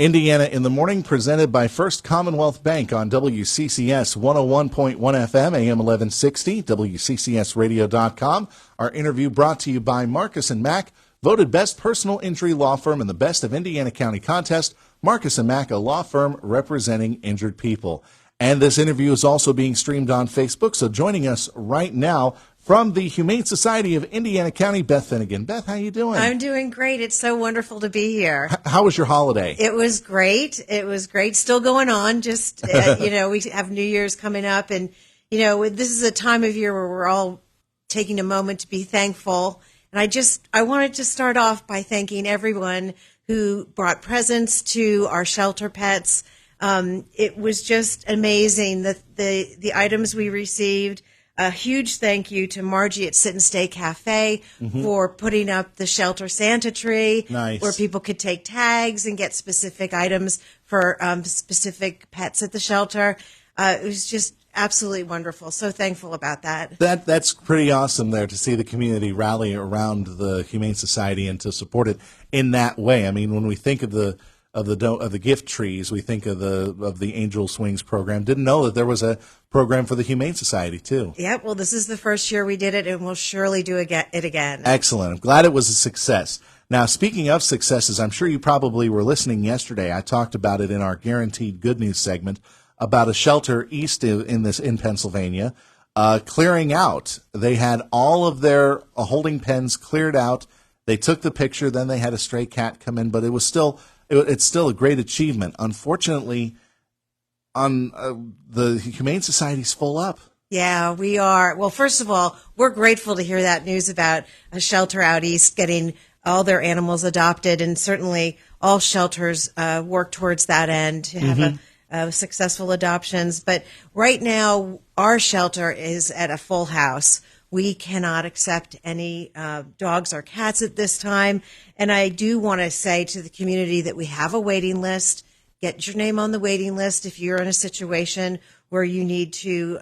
Indiana in the Morning, presented by First Commonwealth Bank on WCCS 101.1 FM, AM 1160, WCCSradio.com. Our interview brought to you by Marcus & Mack, voted best personal injury law firm in the Best of Indiana County contest. Marcus & Mack, a law firm representing injured people. And this interview is also being streamed on Facebook, so joining us right now from the Humane Society of Indiana County, Beth Finnegan. Beth, how you doing? I'm doing great. It's so wonderful to be here. How was your holiday? It was great. It was great. Still going on. Just, we have New Year's coming up. And, this is a time of year where we're all taking a moment to be thankful. And I wanted to start off by thanking everyone who brought presents to our shelter pets. It was just amazing, the items we received. A huge thank you to Margie at Sit and Stay Cafe for putting up the shelter Santa tree, where people could take tags and get specific items for specific pets at the shelter. It was just absolutely wonderful. So thankful about that. That's pretty awesome there to see the community rally around the Humane Society and to support it in that way. I mean, when we think of the gift trees, we think of the Angel Swings program. Didn't know that there was a program for the Humane Society too. Yeah, well, this is the first year we did it, and we'll surely do it again. Excellent. I'm glad it was a success. Now, speaking of successes, I'm sure you probably were listening yesterday. I talked about it in our Guaranteed Good News segment about a shelter east in Pennsylvania clearing out. They had all of their holding pens cleared out. They took the picture, then they had a stray cat come in, but it's still a great achievement. Unfortunately, the Humane Society's full up. Yeah, we are. Well, first of all, we're grateful to hear that news about a shelter out east getting all their animals adopted, and certainly all shelters work towards that end to have successful adoptions. But right now, our shelter is at a full house. We cannot accept any dogs or cats at this time. And I do want to say to the community that we have a waiting list. Get your name on the waiting list if you're in a situation where you need to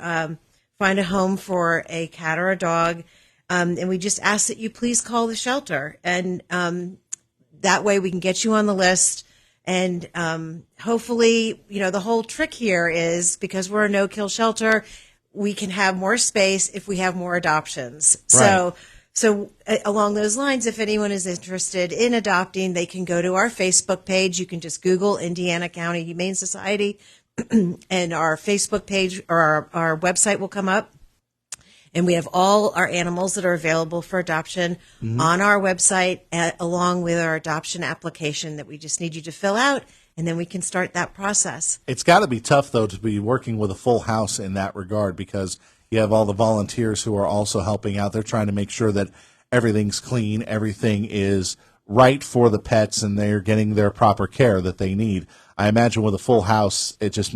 find a home for a cat or a dog. And we just ask that you please call the shelter. And that way we can get you on the list. And hopefully, the whole trick here is, because we're a no-kill shelter, we can have more space if we have more adoptions. Right. So along those lines, if anyone is interested in adopting, they can go to our Facebook page. You can just Google Indiana County Humane Society, and our Facebook page or our website will come up. And we have all our animals that are available for adoption on our website, along with our adoption application that we just need you to fill out. And then we can start that process. It's got to be tough, though, to be working with a full house in that regard, because you have all the volunteers who are also helping out. They're trying to make sure that everything's clean, everything is right for the pets, and they're getting their proper care that they need. I imagine with a full house, it just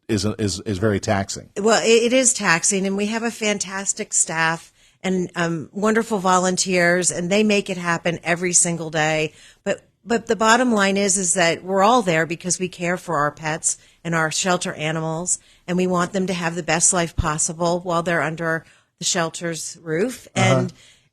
is very taxing. Well, it is taxing, and we have a fantastic staff and wonderful volunteers, and they make it happen every single day. But the bottom line is that we're all there because we care for our pets and our shelter animals, and we want them to have the best life possible while they're under the shelter's roof.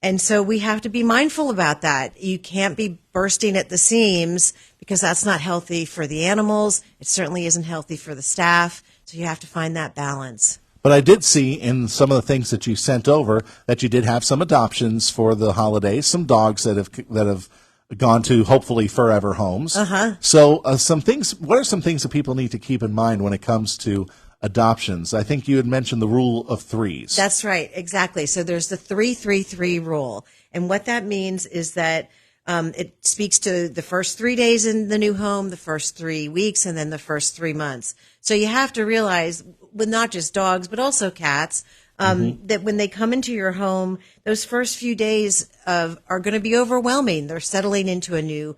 And so we have to be mindful about that. You can't be bursting at the seams, because that's not healthy for the animals. It certainly isn't healthy for the staff. So you have to find that balance. But I did see in some of the things that you sent over that you did have some adoptions for the holidays, some dogs that have gone to hopefully forever homes. So some things. What are some things that people need to keep in mind when it comes to adoptions? I think you had mentioned the rule of threes. That's right, exactly. So there's the 3-3-3 rule, and what that means is that it speaks to the first 3 days in the new home, the first 3 weeks, and then the first 3 months. So you have to realize, with not just dogs but also cats, that when they come into your home, those first few days are going to be overwhelming. They're settling into a new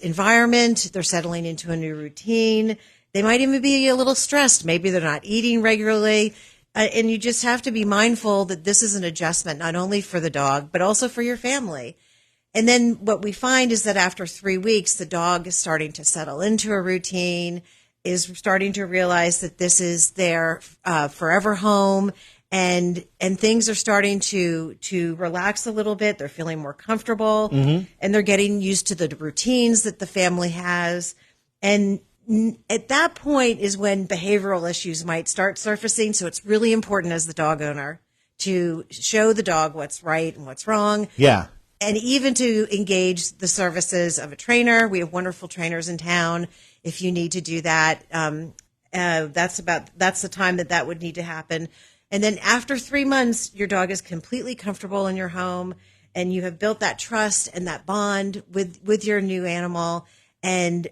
environment. They're settling into a new routine. They might even be a little stressed. Maybe they're not eating regularly. And you just have to be mindful that this is an adjustment, not only for the dog, but also for your family. And then what we find is that after 3 weeks, the dog is starting to settle into a routine, is starting to realize that this is their forever home. And things are starting to relax a little bit. They're feeling more comfortable, and they're getting used to the routines that the family has. And at that point is when behavioral issues might start surfacing. So it's really important as the dog owner to show the dog what's right and what's wrong. Yeah. And even to engage the services of a trainer. We have wonderful trainers in town. If you need to do that, that's the time that would need to happen. And then after 3 months, your dog is completely comfortable in your home, and you have built that trust and that bond with your new animal. And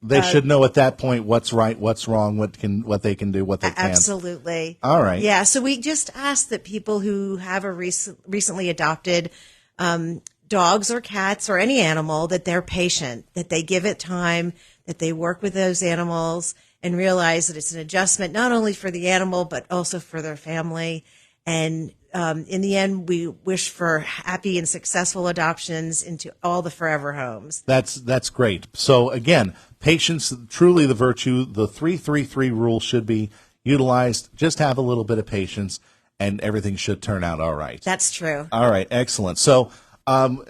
they should know at that point what's right, what's wrong, what they can do, what they can't. Absolutely. All right. Yeah. So we just ask that people who have a recently adopted dogs or cats or any animal, that they're patient, that they give it time, that they work with those animals and realize that it's an adjustment not only for the animal but also for their family. And in the end, we wish for happy and successful adoptions into all the forever homes. That's great. So again, patience, truly the virtue. The 3-3-3 rule should be utilized. Just have a little bit of patience, and everything should turn out all right. That's true. All right, excellent. So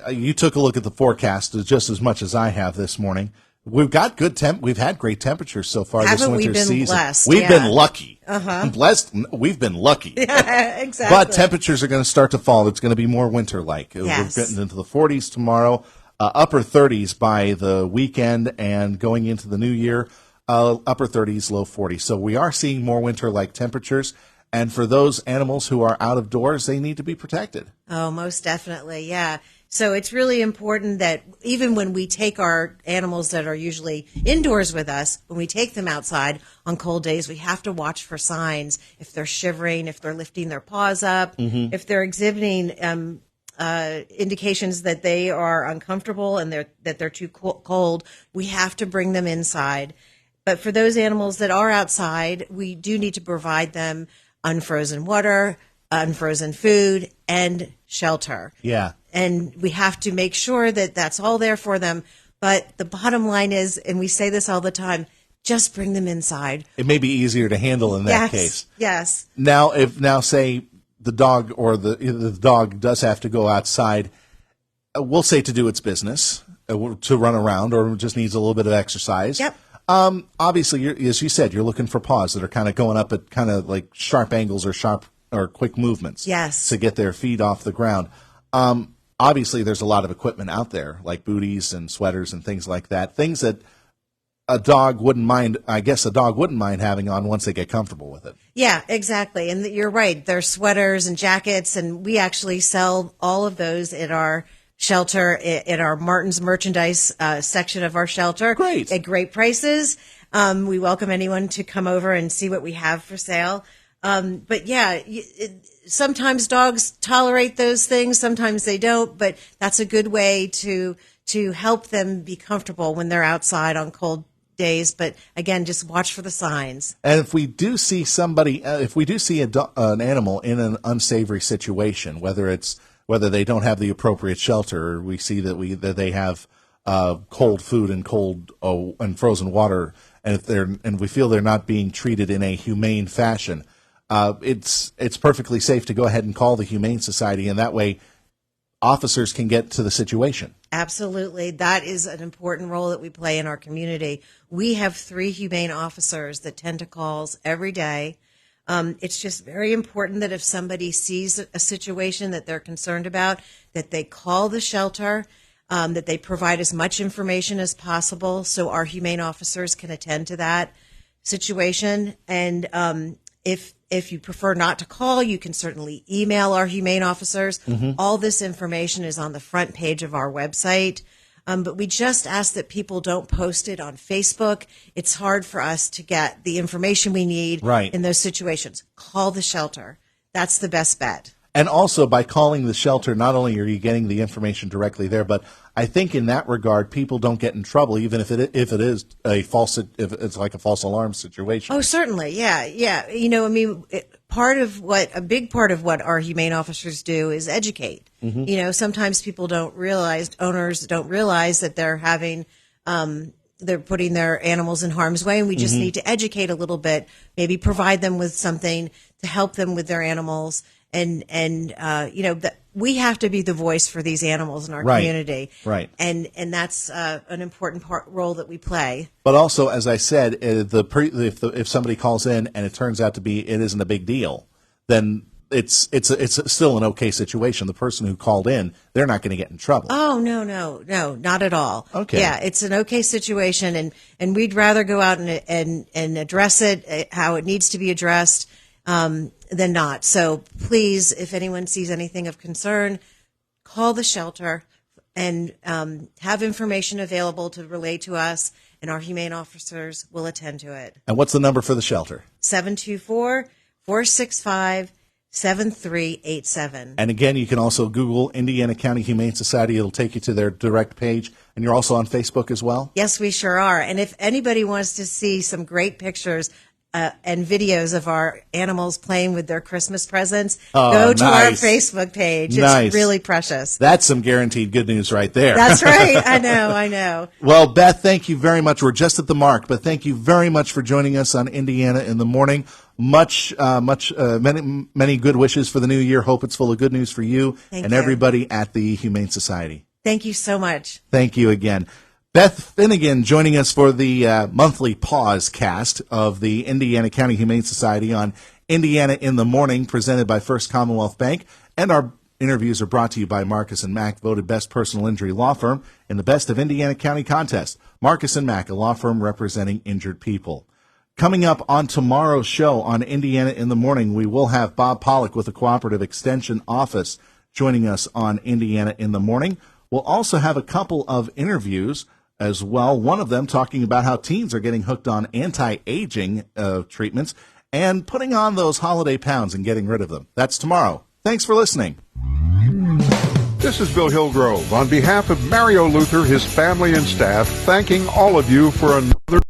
you took a look at the forecast just as much as I have this morning. We've got good we've had great temperatures so far this winter season. Blessed? We've been lucky. Uh-huh. Blessed. We've been lucky. Yeah, exactly. But temperatures are going to start to fall. It's going to be more winter-like. Yes. We're getting into the 40s tomorrow, upper 30s by the weekend, and going into the new year, upper 30s, low 40s. So we are seeing more winter-like temperatures. And for those animals who are out of doors, they need to be protected. Oh, most definitely. Yeah. So it's really important that even when we take our animals that are usually indoors with us, when we take them outside on cold days, we have to watch for signs. If they're shivering, if they're lifting their paws up, if they're exhibiting indications that they are uncomfortable and that they're too cold, we have to bring them inside. But for those animals that are outside, we do need to provide them unfrozen water, unfrozen food, and shelter. Yeah. And we have to make sure that that's all there for them. But the bottom line is, and we say this all the time, just bring them inside. It may be easier to handle in that case. Yes. Now, say the dog or the dog does have to go outside, we'll say to do its business, to run around, or just needs a little bit of exercise. Yep. Obviously, as you said, you're looking for paws that are kind of going up at kind of like sharp angles or quick movements. Yes. To get their feet off the ground. Obviously, there's a lot of equipment out there, like booties and sweaters and things like that. Things that a dog wouldn't mind, I guess a dog wouldn't mind having on once they get comfortable with it. Yeah, exactly. And you're right. There's sweaters and jackets, and we actually sell all of those at our shelter, at our Martin's merchandise section of our shelter. Great. At great prices. We welcome anyone to come over and see what we have for sale. But yeah, sometimes dogs tolerate those things, sometimes they don't, but that's a good way to help them be comfortable when they're outside on cold days. But again, just watch for the signs. And if we do see an animal in an unsavory situation, whether they don't have the appropriate shelter, or we see that they have cold food and cold and frozen water, and we feel they're not being treated in a humane fashion, it's perfectly safe to go ahead and call the Humane Society, and that way officers can get to the situation. Absolutely. That is an important role that we play in our community. We have 3 humane officers that tend to calls every day. It's just very important that if somebody sees a situation that they're concerned about, that they call the shelter, that they provide as much information as possible so our humane officers can attend to that situation. And if you prefer not to call, you can certainly email our humane officers. Mm-hmm. All this information is on the front page of our website. But we just ask that people don't post it on Facebook. It's hard for us to get the information we need in those situations. Call the shelter. That's the best bet. And also, by calling the shelter, not only are you getting the information directly there, but I think in that regard, people don't get in trouble, even if it is if it's like a false alarm situation. Oh, certainly, yeah. A big part of what our humane officers do is educate. Mm-hmm. Sometimes owners don't realize that they're putting their animals in harm's way, and we just need to educate a little bit, maybe provide them with something to help them with their animals. And we have to be the voice for these animals in our Right. community. Right. And that's an important role that we play. But also, as I said, if somebody calls in and it turns out to be it isn't a big deal, then it's still an okay situation. The person who called in, they're not going to get in trouble. Oh, no, not at all. Okay. Yeah, it's an okay situation, and we'd rather go out and address it how it needs to be addressed than not. So please, if anyone sees anything of concern, call the shelter and have information available to relay to us, and our humane officers will attend to it. And what's the number for the shelter? 724-465-7387. And again, you can also Google Indiana County Humane Society. It'll take you to their direct page. And you're also on Facebook as well? Yes, we sure are. And if anybody wants to see some great pictures and videos of our animals playing with their Christmas presents, go to our Facebook page. It's really precious. That's some guaranteed good news right there. That's right. I know. Well, Beth, thank you very much. We're just at the mark, but thank you very much for joining us on Indiana in the Morning. Many good wishes for the new year. Hope it's full of good news for you and everybody at the Humane Society. Thank you so much. Thank you again. Beth Finnegan joining us for the monthly pause cast of the Indiana County Humane Society on Indiana in the Morning, presented by First Commonwealth Bank. And our interviews are brought to you by Marcus & Mack, voted best personal injury law firm in the Best of Indiana County contest. Marcus & Mack, a law firm representing injured people. Coming up on tomorrow's show on Indiana in the Morning, we will have Bob Pollock with the Cooperative Extension Office joining us on Indiana in the Morning. We'll also have a couple of interviews as well, one of them talking about how teens are getting hooked on anti-aging treatments and putting on those holiday pounds and getting rid of them. That's tomorrow. Thanks for listening. This is Bill Hillgrove. On behalf of Mario Luther, his family, and staff, thanking all of you for another